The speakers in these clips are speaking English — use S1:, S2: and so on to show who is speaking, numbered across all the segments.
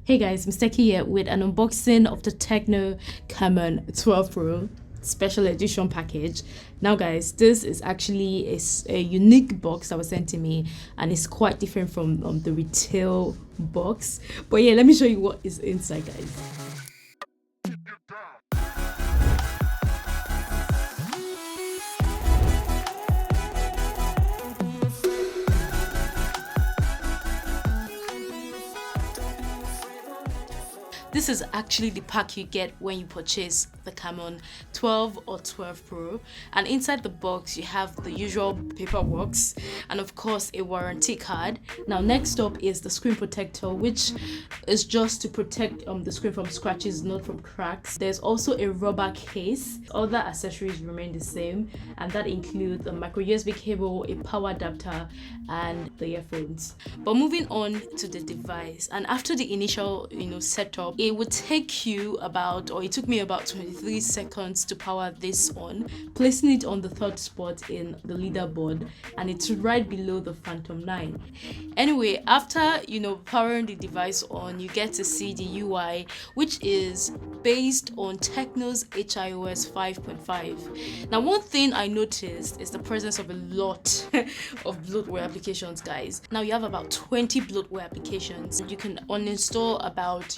S1: Hey guys, Mr. here with an unboxing of the Tecno Camon 12 Pro special edition package. Now guys, this is actually a unique box that was sent to me, and it's quite different from the retail box. But yeah, let me show you what is inside, guys. This is actually the pack you get when you purchase the Camon 12 or 12 Pro, and inside the box you have the usual paperwork and of course a warranty card. Now next up is the screen protector, which is just to protect the screen from scratches, not from cracks. There's also a rubber case. Other accessories remain the same, and that includes a micro USB cable, a power adapter, and the earphones. But moving on to the device, and after the initial setup, it would take you about, or it took me about 23 seconds to power this on, placing it on the third spot in the leaderboard, and it's right below the Phantom 9. Anyway, after powering the device on, you get to see the UI, which is based on Tecno's HiOS 5.5. Now one thing I noticed is the presence of a lot of bloatware applications, guys. Now you have about 20 bloatware applications. You can uninstall about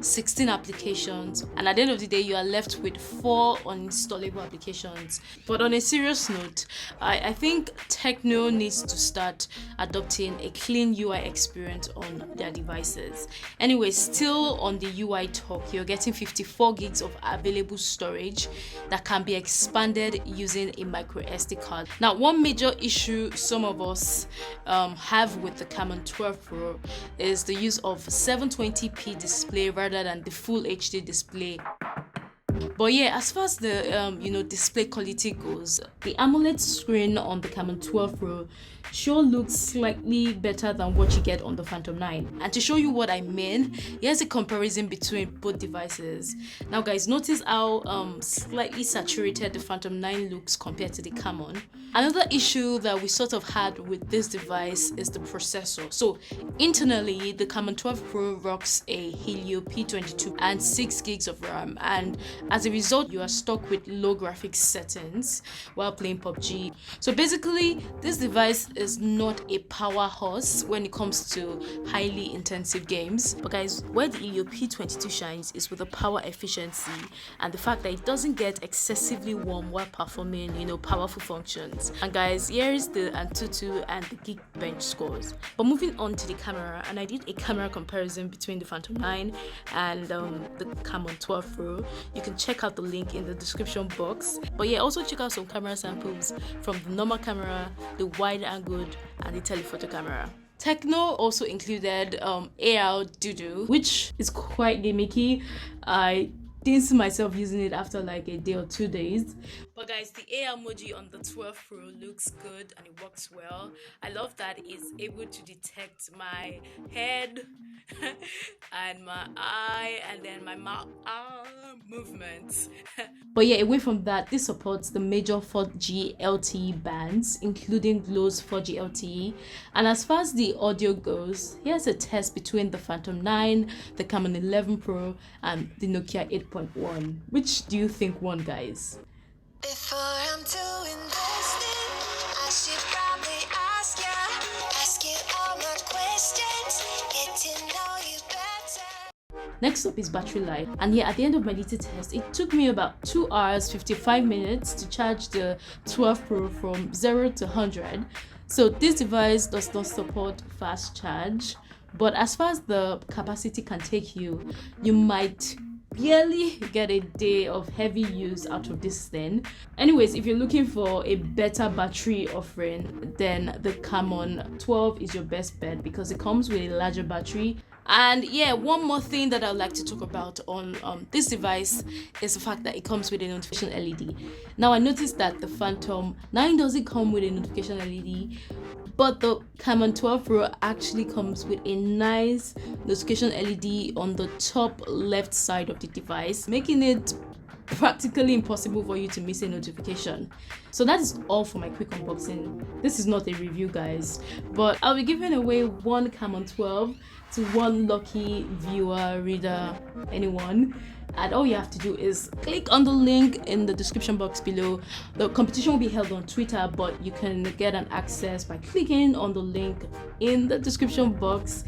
S1: 16 applications, and at the end of the day you are left with 4 uninstallable applications. But on a serious note, I think Tecno needs to start adopting a clean UI experience on their devices. Anyway, still on the UI talk, you're getting 54 gigs of available storage that can be expanded using a micro SD card. Now one major issue some of us have with the Camon 12 Pro is the use of 720p display rather than the full HD display. But yeah, as far as the display quality goes, the AMOLED screen on the Camon 12 Pro sure looks slightly better than what you get on the Phantom 9. And to show you what I mean, here's a comparison between both devices. Now guys, notice how slightly saturated the Phantom 9 looks compared to the Camon. Another issue that we sort of had with this device is the processor. So internally, the Camon 12 Pro rocks a Helio P22 and 6 gigs of RAM, and as a result you are stuck with low graphics settings while playing PUBG. So basically this device is not a powerhouse when it comes to highly intensive games. But guys, where the Helio P22 shines is with the power efficiency and the fact that it doesn't get excessively warm while performing powerful functions. And guys, here is the Antutu and the Geekbench scores. But moving on to the camera, and I did a camera comparison between the Phantom 9 and the Camon 12 Pro. You can check out the link in the description box. But yeah, also check out some camera samples from the normal camera, the wide angle, and the telephoto camera. Tecno also included AR Doodoo, which is quite gimmicky. I didn't see myself using it after like a day or 2 days. But guys, the AR emoji on the 12 Pro looks good and it works well. I love that it's able to detect my head and my eye and then my mouth movements. But yeah, away from that, this supports the major 4G LTE bands, including Glow's 4G LTE. And as far as the audio goes, here's a test between the Phantom 9, the Camon 11 Pro, and the Nokia 8.1. Which do you think won, guys?
S2: Before I'm too invested, I should probably ask you all my questions, get to know you better.
S1: Next up is battery life, and yeah, at the end of my little test, it took me about 2 hours 55 minutes to charge the 12 Pro from 0 to 100. So this device does not support fast charge, but as far as the capacity can take you, you might barely get a day of heavy use out of this thing. Anyways, if you're looking for a better battery offering, then the Camon 12 is your best bet because it comes with a larger battery. And yeah, one more thing that I'd like to talk about on this device is the fact that it comes with a notification LED. Now I noticed that the Phantom 9 doesn't come with a notification LED, but the Camon 12 Pro actually comes with a nice notification LED on the top left side of the device, making it practically impossible for you to miss a notification. So that is all for my quick unboxing. This is not a review, guys, but I'll be giving away one Camon 12 to one lucky viewer, reader, anyone. And all you have to do is click on the link in the description box below. The competition will be held on Twitter, but you can get an access by clicking on the link in the description box.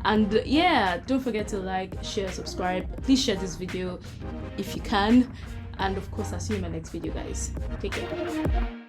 S1: And yeah, don't forget to like, share, subscribe. Please share this video if you can. And of course, I'll see you in my next video, guys. Take care.